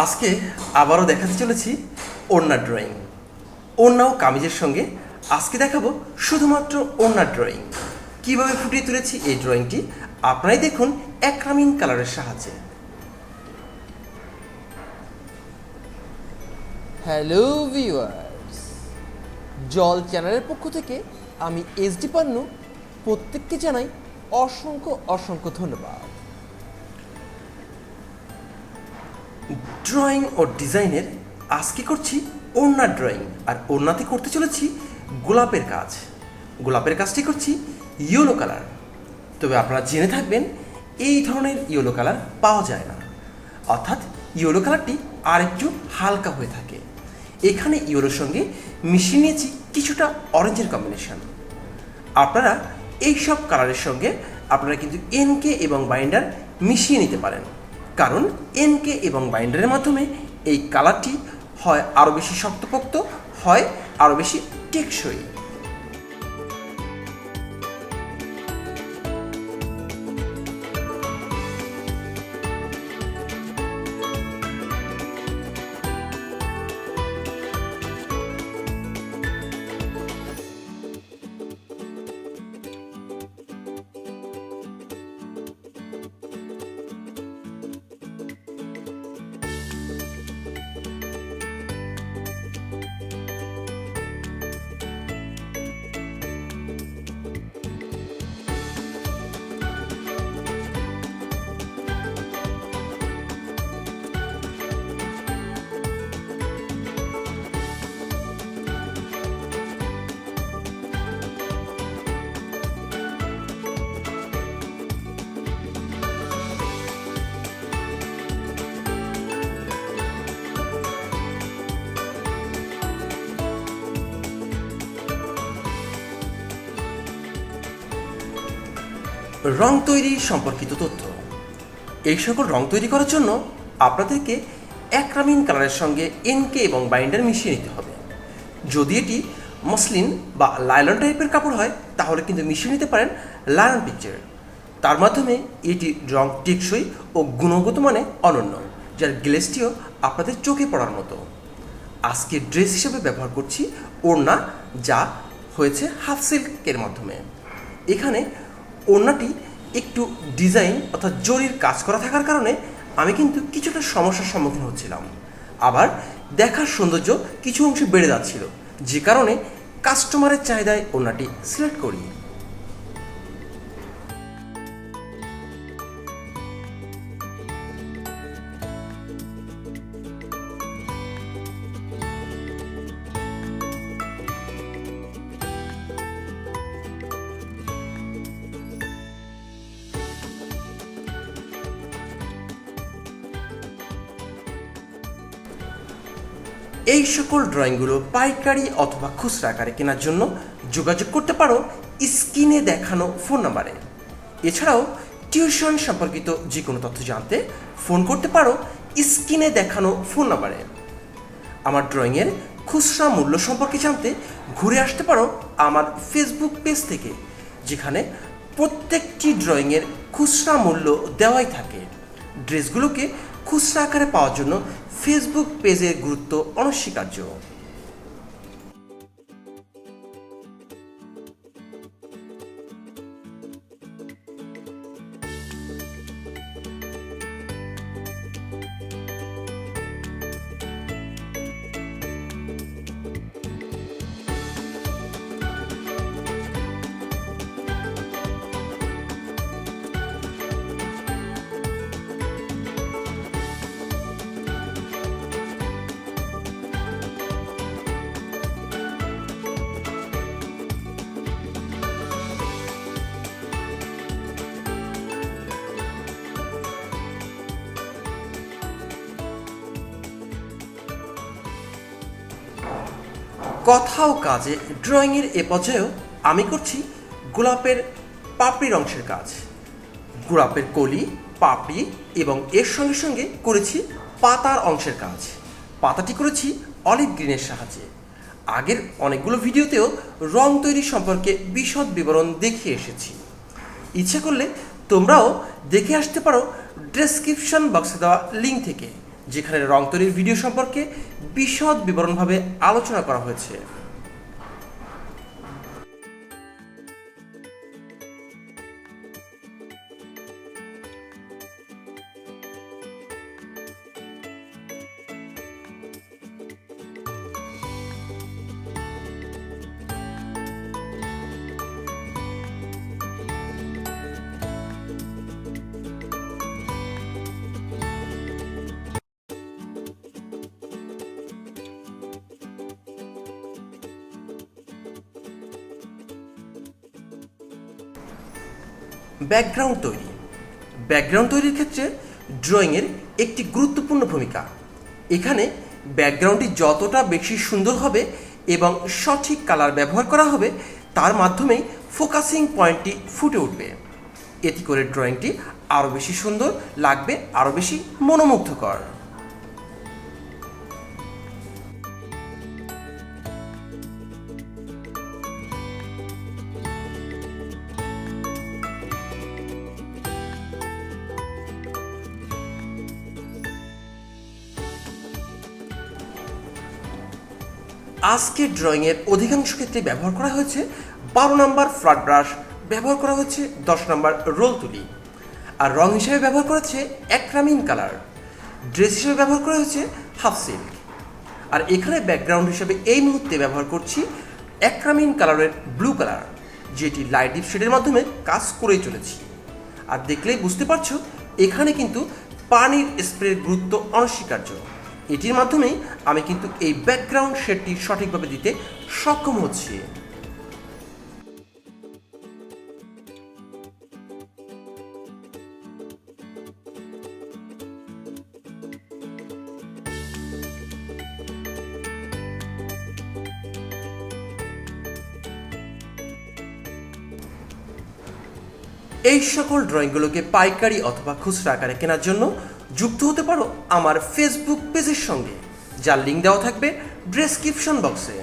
আজকে আবারও দেখাতে চলেছি ওড়না ড্রয়িং। ওড়না ও কামিজের সঙ্গে আজকে দেখাবো শুধুমাত্র ওড়না ড্রয়িং। কিভাবে ফুটিয়ে তুলেছি এই ড্রয়িংটি আপনারাই দেখুন অ্যাক্রামিন কালারের সাহায্যে। হ্যালো ভিউয়ার্স, জল চ্যানেলের পক্ষ থেকে আমি sdpannu প্রত্যেককে জানাই অসংখ্য অসংখ্য ধন্যবাদ। ড্রয়িং ও ডিজাইনের আজকে করছি ওড়না ড্রয়িং, আর ওড়নাতে করতে চলেছি গোলাপের কাজ। গোলাপের কাজটি করছি ইয়েলো কালার। তবে আপনারা জেনে থাকবেন এই ধরনের ইয়েলো কালার পাওয়া যায় না, অর্থাৎ ইয়েলো কালারটি আর একটু হালকা হয়ে থাকে। এখানে ইয়েলোর সঙ্গে মিশিয়ে নিয়েছি কিছুটা অরেঞ্জের কম্বিনেশন। আপনারা এই সব কালারের সঙ্গে আপনারা কিন্তু এনকে এবং বাইন্ডার মিশিয়ে নিতে পারেন, কারণ এনকে এবং বাইন্ডারের মাধ্যমে এই কালারটি হয় আরও বেশি শক্তপোক্ত, হয় আরও বেশি টেকসই। রং তৈরি সম্পর্কিত তথ্য। এই সকল রং তৈরি করার জন্য আপনাদেরকে অ্যাক্রামিন কালারের সঙ্গে এনকে এবং বাইন্ডার মিশিয়ে নিতে হবে। যদি এটি মসলিন বা লাইলন টাইপের কাপড় হয় তাহলে কিন্তু মিশিয়ে নিতে পারেন লায়ন পিকচার। তার মাধ্যমে এটি রং টেকসই ও গুণগত মানে অনন্য, যার গ্লেসটিও আপনাদের চোখে পড়ার মতো। আজকে ড্রেস হিসেবে ব্যবহার করছি ওড়না, যা হয়েছে হাফ সিল্কের মাধ্যমে। এখানে ওড়নাটি একটু ডিজাইন অর্থাৎ জরির কাজ করা থাকার কারণে আমি কিন্তু কিছুটা সমস্যার সম্মুখীন হচ্ছিলাম। আবার দেখার সৌন্দর্য কিছু অংশে বেড়ে যাচ্ছিল, যে কারণে কাস্টমারের চাহিদায় ওড়নাটি সিলেক্ট করি। এই সকল ড্রয়িংগুলো পাইকারি অথবা খুচরা আকারে কেনার জন্য যোগাযোগ করতে পারো স্ক্রিনে দেখানো ফোন নাম্বারে। এছাড়াও টিউশন সম্পর্কিত যে কোনো তথ্য জানতে ফোন করতে পারো স্ক্রিনে দেখানো ফোন নাম্বারে। আমার ড্রয়িংয়ের খুচরা মূল্য সম্পর্কে জানতে ঘুরে আসতে পারো আমার ফেসবুক পেজ থেকে, যেখানে প্রত্যেকটি ড্রয়িংয়ের খুচরা মূল্য দেওয়াই থাকে। ড্রেসগুলোকে খুচরা আকারে পাওয়ার জন্য ফেসবুক পেজের গুরুত্ব অনস্বীকার্য। কথা ও কাজে ড্রয়িংয়ের এ পর্যায়েও আমি করছি গোলাপের পাপড়ির অংশের কাজ। গোলাপের কলি, পাপড়ি এবং এর সঙ্গে সঙ্গে করেছি পাতার অংশের কাজ। পাতাটি করেছি অলিভ গ্রিনের সাহায্যে। আগের অনেকগুলো ভিডিওতেও রং তৈরি সম্পর্কে বিশদ বিবরণ দেখিয়ে এসেছি। ইচ্ছে করলে তোমরাও দেখে আসতে পারো ডেসক্রিপশন বক্সে দেওয়া লিঙ্ক থেকে, যেখানে রং তৈরির ভিডিও সম্পর্কে বিশদ বিবরণভাবে আলোচনা করা হয়েছে। ব্যাকগ্রাউন্ড তৈরির ক্ষেত্রে ড্রয়িংয়ের একটি গুরুত্বপূর্ণ ভূমিকা। এখানে ব্যাকগ্রাউন্ডটি যতটা বেশি সুন্দর হবে এবং সঠিক কালার ব্যবহার করা হবে, তার মাধ্যমেই ফোকাসিং পয়েন্টটি ফুটে উঠবে। এতে করে ড্রয়িংটি আরও বেশি সুন্দর লাগবে, আরও বেশি মনোমুগ্ধকর। আজকের ড্রয়িংয়ের অধিকাংশ ক্ষেত্রে ব্যবহার করা হয়েছে 12 নম্বর ফ্ল্যাট ব্রাশ, ব্যবহার করা হচ্ছে 10 নম্বর রোল তুলি, আর রং হিসেবে ব্যবহার করা হচ্ছে অ্যাক্রামিন কালার। ড্রেস হিসেবে ব্যবহার করা হচ্ছে হাফ সিল্ক। আর এখানে ব্যাকগ্রাউন্ড হিসেবে এই মুহূর্তে ব্যবহার করছি অ্যাক্রামিন কালারের ব্লু কালার, যেটি লাইট ডিপ শেডের মাধ্যমে কাজ করেই চলেছি। আর দেখলেই বুঝতে পারছো এখানে কিন্তু পানির স্প্রের গুরুত্ব অনস্বীকার্য। এটির মাধ্যমেই আমি কিন্তু এই ব্যাকগ্রাউন্ড শেডটি সঠিকভাবে দিতে সক্ষম হচ্ছি। এই সকল ড্রয়িংগুলোকে পাইকারি অথবা খুচরা আকারে কেনার জন্য যুক্ত হতে পারো আমার ফেসবুক পেজের সঙ্গে, যার লিঙ্ক দেওয়া থাকবে ডেসক্রিপশন বক্সে।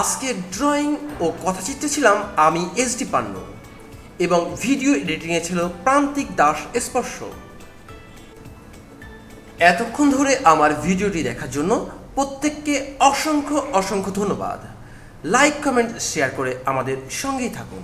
আজকে ড্রয়িং ও কথাচিত্রে ছিলাম আমি sdpannu, এবং ভিডিও এডিটিংয়ে ছিল প্রান্তিক দাস স্পর্শ। এতক্ষণ ধরে আমার ভিডিওটি দেখার জন্য প্রত্যেককে অসংখ্য ধন্যবাদ। লাইক, কমেন্ট, শেয়ার করে আমাদের সঙ্গেই থাকুন।